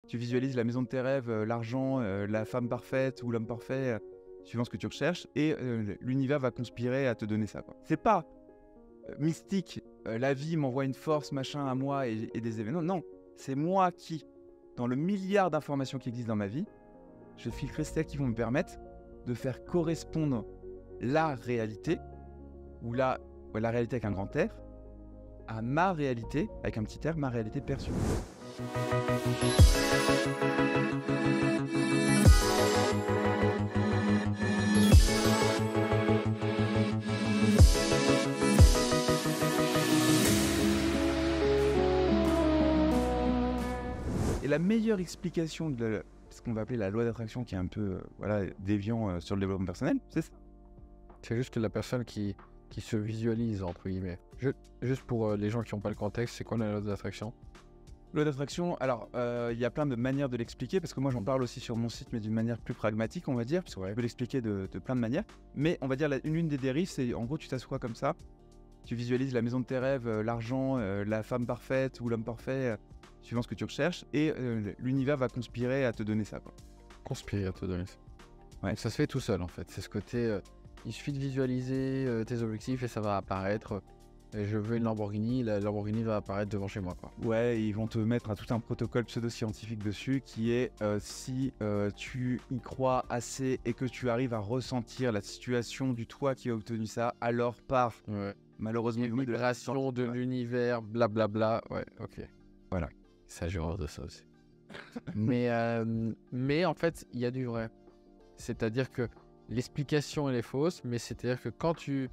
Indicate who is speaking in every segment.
Speaker 1: Tu visualises la maison de tes rêves, l'argent, la femme parfaite ou l'homme parfait, suivant ce que tu recherches, et l'univers va conspirer à te donner ça, quoi. C'est pas mystique, la vie m'envoie une force, machin, à moi et des événements. Non, c'est moi qui, dans le milliard d'informations qui existent dans ma vie, je vais filtrer celles qui vont me permettre de faire correspondre la réalité, ou la réalité avec un grand R, à ma réalité, avec un petit R, ma réalité perçue. Et la meilleure explication de ce qu'on va appeler la loi d'attraction, qui est un peu déviant sur le développement personnel, c'est ça.
Speaker 2: C'est juste que la personne qui se visualise, entre guillemets. Juste pour les gens qui n'ont pas le contexte, c'est quoi la loi d'attraction?
Speaker 1: Loi d'attraction, alors il y a plein de manières de l'expliquer, parce que moi j'en parle aussi sur mon site, mais d'une manière plus pragmatique, on va dire, parce qu'on peut l'expliquer de plein de manières. Mais on va dire l'une des dérives, c'est en gros tu t'assois comme ça, tu visualises la maison de tes rêves, l'argent, la femme parfaite ou l'homme parfait, suivant ce que tu recherches, et l'univers va conspirer à te donner ça, quoi.
Speaker 2: Conspirer à te donner ça.
Speaker 1: Ouais.
Speaker 2: Donc ça se fait tout seul en fait. C'est ce côté, il suffit de visualiser tes objectifs et ça va apparaître. Et je veux une Lamborghini, la Lamborghini va apparaître devant chez moi, quoi.
Speaker 1: Ouais, ils vont te mettre tout un protocole pseudo-scientifique dessus qui est si tu y crois assez et que tu arrives à ressentir la situation du toi qui a obtenu ça, alors par malheureusement
Speaker 2: une vibration de l'univers, blablabla. Ouais, ok.
Speaker 1: Voilà.
Speaker 2: Ça, j'ai horreur de ça aussi. mais en fait, il y a du vrai. C'est-à-dire que l'explication elle est fausse, mais c'est-à-dire que quand tu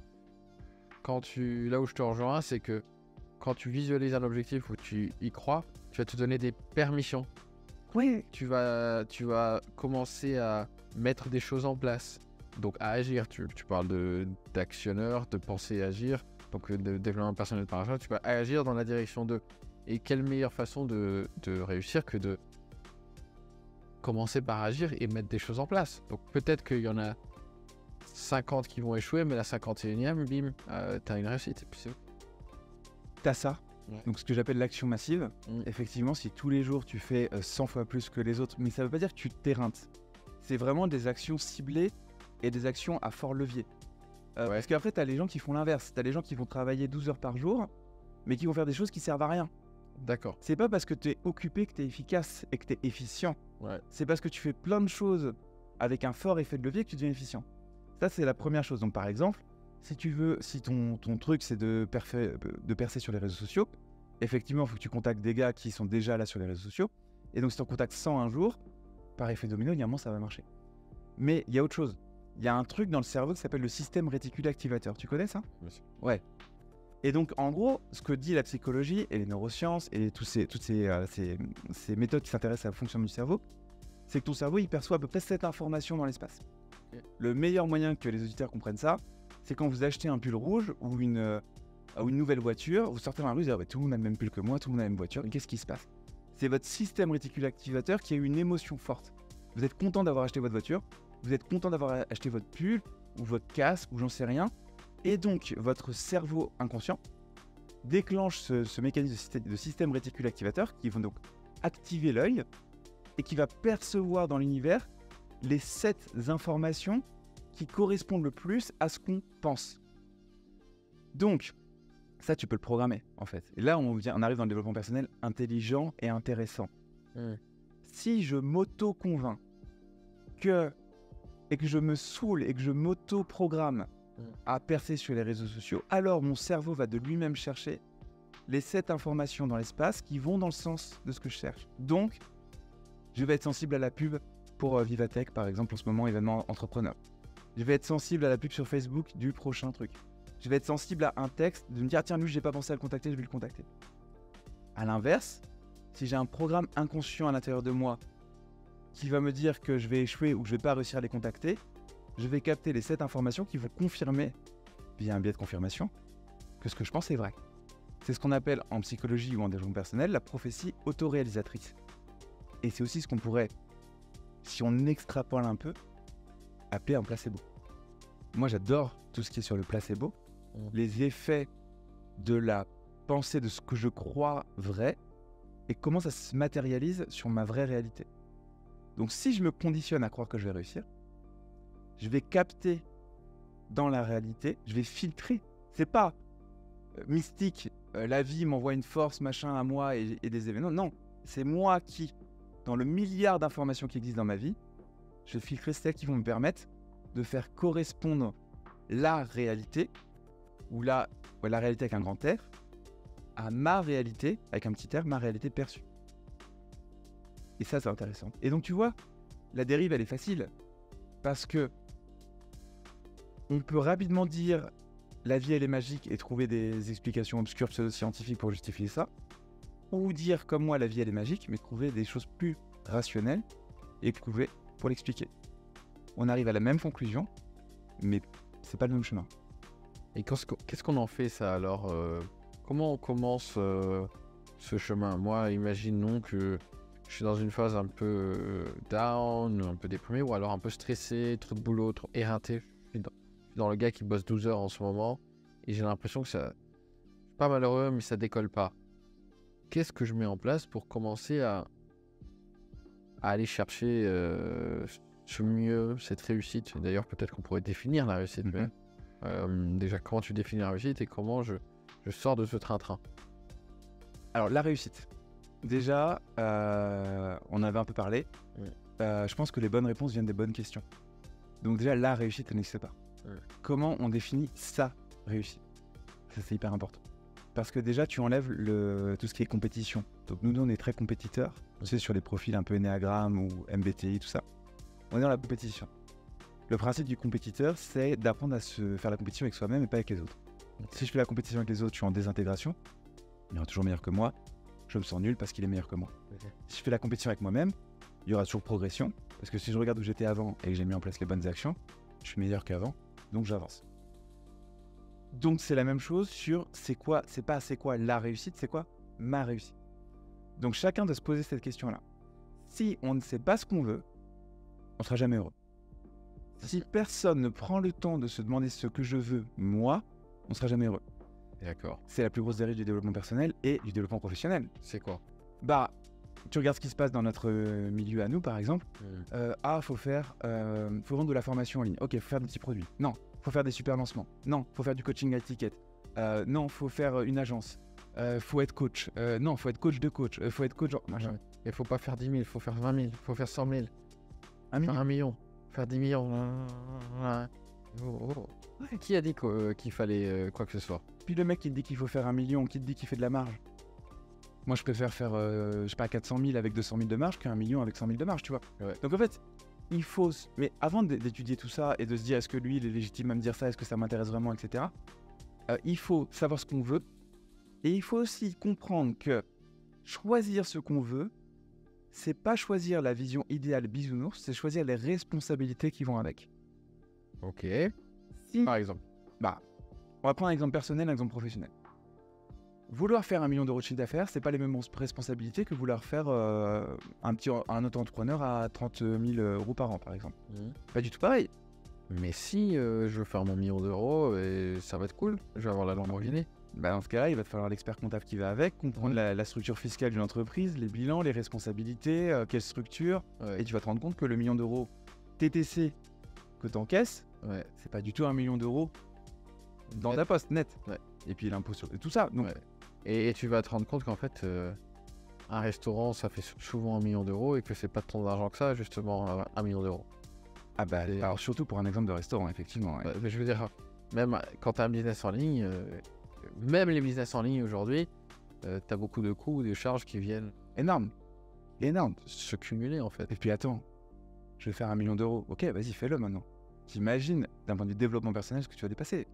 Speaker 2: là où je te rejoins, c'est que quand tu visualises un objectif où tu y crois, tu vas te donner des permissions.
Speaker 1: Oui.
Speaker 2: Tu vas commencer à mettre des choses en place. Donc à agir, tu parles d'actionneur, de penser et agir, donc de développement personnel par exemple, tu vas agir dans la direction de. Et quelle meilleure façon de réussir que de commencer par agir et mettre des choses en place. Donc peut-être qu'il y en a 50 qui vont échouer, mais la 51e, bim, t'as une réussite. Et puis c'est...
Speaker 1: T'as ça.
Speaker 2: Ouais.
Speaker 1: Donc ce que j'appelle l'action massive. Effectivement, si tous les jours tu fais 100 fois plus que les autres, mais ça veut pas dire que tu t'éreintes. C'est vraiment des actions ciblées et des actions à fort levier. Parce qu'après, t'as les gens qui font l'inverse. T'as les gens qui vont travailler 12 heures par jour, mais qui vont faire des choses qui servent à rien.
Speaker 2: D'accord.
Speaker 1: C'est pas parce que tu es occupé que tu es efficace et que tu es efficient.
Speaker 2: Ouais.
Speaker 1: C'est parce que tu fais plein de choses avec un fort effet de levier que tu deviens efficient. Ça, c'est la première chose. Donc, par exemple, si ton truc, c'est de percer sur les réseaux sociaux, effectivement, il faut que tu contactes des gars qui sont déjà là sur les réseaux sociaux. Et donc, si tu en contactes 100 un jour, par effet domino, il y a un moment, ça va marcher. Mais il y a autre chose. Il y a un truc dans le cerveau qui s'appelle le système réticulaire activateur. Tu connais ça?
Speaker 2: Merci.
Speaker 1: Ouais. Et donc, en gros, ce que dit la psychologie et les neurosciences et toutes ces méthodes qui s'intéressent à la fonction du cerveau, c'est que ton cerveau, il perçoit à peu près 7 informations dans l'espace. Le meilleur moyen que les auditeurs comprennent ça, c'est quand vous achetez un pull rouge ou une nouvelle voiture, vous sortez dans la rue, vous dites tout le monde a le même pull que moi, tout le monde a la même voiture, qu'est-ce qui se passe? C'est votre système réticulaire activateur qui a eu une émotion forte. Vous êtes content d'avoir acheté votre voiture, vous êtes content d'avoir acheté votre pull ou votre casque ou j'en sais rien. Et donc, votre cerveau inconscient déclenche ce mécanisme de système réticulaire activateur qui va donc activer l'œil et qui va percevoir dans l'univers les 7 informations qui correspondent le plus à ce qu'on pense. Donc, ça, tu peux le programmer, en fait. Et là, on arrive dans le développement personnel intelligent et intéressant. Si je m'auto-convainc et que je me saoule et que je m'auto-programme à percer sur les réseaux sociaux, alors mon cerveau va de lui-même chercher les 7 informations dans l'espace qui vont dans le sens de ce que je cherche. Donc, je vais être sensible à la pub pour Vivatech, par exemple, en ce moment, événement entrepreneur. Je vais être sensible à la pub sur Facebook du prochain truc. Je vais être sensible à un texte, de me dire, tiens, lui, j'ai pas pensé à le contacter, je vais le contacter. À l'inverse, si j'ai un programme inconscient à l'intérieur de moi qui va me dire que je vais échouer ou que je vais pas réussir à les contacter, je vais capter les 7 informations qui vont confirmer, via un biais de confirmation, que ce que je pense est vrai. C'est ce qu'on appelle en psychologie ou en développement personnel la prophétie autoréalisatrice. Et c'est aussi ce qu'on pourrait, si on extrapole un peu, appeler un placebo. Moi, j'adore tout ce qui est sur le placebo. Les effets de la pensée de ce que je crois vrai et comment ça se matérialise sur ma vraie réalité. Donc si je me conditionne à croire que je vais réussir, je vais capter dans la réalité, je vais filtrer. C'est pas mystique, la vie m'envoie une force, machin, à moi et des événements. Non, c'est moi qui, dans le milliard d'informations qui existent dans ma vie, je vais filtrer celles qui vont me permettre de faire correspondre la réalité, ou la réalité avec un grand R, à ma réalité, avec un petit r, ma réalité perçue. Et ça, c'est intéressant. Et donc, tu vois, la dérive, elle est facile. Parce que on peut rapidement dire la vie, elle est magique et trouver des explications obscures pseudo-scientifiques pour justifier ça. Ou dire, comme moi, la vie, elle est magique, mais trouver des choses plus rationnelles et prouver pour l'expliquer. On arrive à la même conclusion, mais c'est pas le même chemin.
Speaker 2: Et qu'est-ce qu'on en fait ça alors Comment on commence ce chemin? Moi, imaginons que je suis dans une phase un peu down, un peu déprimé, ou alors un peu stressé, trop de boulot, trop éreinté. Je suis dans le gars qui bosse 12 heures en ce moment, et j'ai l'impression que ça... Je suis pas malheureux, mais ça décolle pas. Qu'est-ce que je mets en place pour commencer à aller chercher ce mieux, cette réussite? D'ailleurs, peut-être qu'on pourrait définir la réussite. Déjà, comment tu définis la réussite et comment je sors de ce train-train?
Speaker 1: Alors, la réussite. Déjà, on avait un peu parlé. Je pense que les bonnes réponses viennent des bonnes questions. Donc déjà, la réussite, elle n'existe pas. Comment on définit sa réussite? Ça, c'est hyper important. Parce que déjà, tu enlèves tout ce qui est compétition. Donc nous, on est très compétiteurs. Tu sais, sur les profils un peu Enneagramme ou MBTI, tout ça. On est dans la compétition. Le principe du compétiteur, c'est d'apprendre à se faire la compétition avec soi-même et pas avec les autres. Si je fais la compétition avec les autres, je suis en désintégration. Il y aura toujours meilleur que moi. Je me sens nul parce qu'il est meilleur que moi. Si je fais la compétition avec moi-même, il y aura toujours progression. Parce que si je regarde où j'étais avant et que j'ai mis en place les bonnes actions, je suis meilleur qu'avant, donc j'avance. Donc c'est la même chose sur c'est quoi la réussite, c'est quoi ma réussite. Donc chacun doit se poser cette question-là. Si on ne sait pas ce qu'on veut, on ne sera jamais heureux. Si personne ne prend le temps de se demander ce que je veux, moi, on ne sera jamais heureux.
Speaker 2: D'accord.
Speaker 1: C'est la plus grosse dérive du développement personnel et du développement professionnel.
Speaker 2: C'est quoi?
Speaker 1: Bah, tu regardes ce qui se passe dans notre milieu à nous, par exemple. Faut vendre de la formation en ligne. Ok, faut faire des petits produits. Non, faut faire des super lancements. Non, faut faire du coaching à étiquette. Non, faut faire une agence. Faut être coach. Non, faut être coach de coach. Faut être coach. Machin.
Speaker 2: Il faut pas faire 10 000, faut faire 20 000, faut faire 100 000.
Speaker 1: Faire
Speaker 2: 1 million. Faire 10 millions. Ouais. Qui a dit qu'il fallait quoi que ce soit?
Speaker 1: Puis le mec qui te dit qu'il faut faire 1 million, qui te dit qu'il fait de la marge. Moi, je préfère faire, 400 000 avec 200 000 de marge qu'un million avec 100 000 de marge, tu vois.
Speaker 2: Ouais.
Speaker 1: Donc en fait, il faut... Mais avant d'étudier tout ça et de se dire est-ce que lui, il est légitime à me dire ça, est-ce que ça m'intéresse vraiment, etc. Il faut savoir ce qu'on veut. Et il faut aussi comprendre que choisir ce qu'on veut, c'est pas choisir la vision idéale bisounours, c'est choisir les responsabilités qui vont avec.
Speaker 2: Ok.
Speaker 1: Si,
Speaker 2: par exemple.
Speaker 1: On va prendre un exemple personnel, un exemple professionnel. Vouloir faire 1 million d'euros de chiffre d'affaires, c'est pas les mêmes responsabilités que vouloir faire un auto-entrepreneur à 30 000 euros par an, par exemple. Pas du tout pareil.
Speaker 2: Mais si je veux faire mon million d'euros, ça va être cool. Je vais avoir la Lamborghini.
Speaker 1: Dans ce cas-là, il va te falloir l'expert comptable qui va avec, comprendre la structure fiscale d'une entreprise, les bilans, les responsabilités, quelle structure. Et tu vas te rendre compte que le million d'euros TTC que tu encaisses, c'est pas du tout 1 million d'euros dans ta poste net. Et puis l'impôt sur tout ça. Donc...
Speaker 2: Et tu vas te rendre compte qu'en fait, un restaurant, ça fait souvent 1 million d'euros et que c'est pas tant d'argent que ça, justement, 1 million d'euros.
Speaker 1: Alors surtout pour un exemple de restaurant, effectivement.
Speaker 2: Mais je veux dire, même quand tu as un business en ligne, même les business en ligne aujourd'hui, tu as beaucoup de coûts, de charges qui viennent
Speaker 1: énorme
Speaker 2: se cumuler en fait.
Speaker 1: Et puis attends, je vais faire 1 million d'euros. Ok, vas-y, fais-le maintenant. T'imagines, d'un point de vue développement personnel, ce que tu vas dépasser.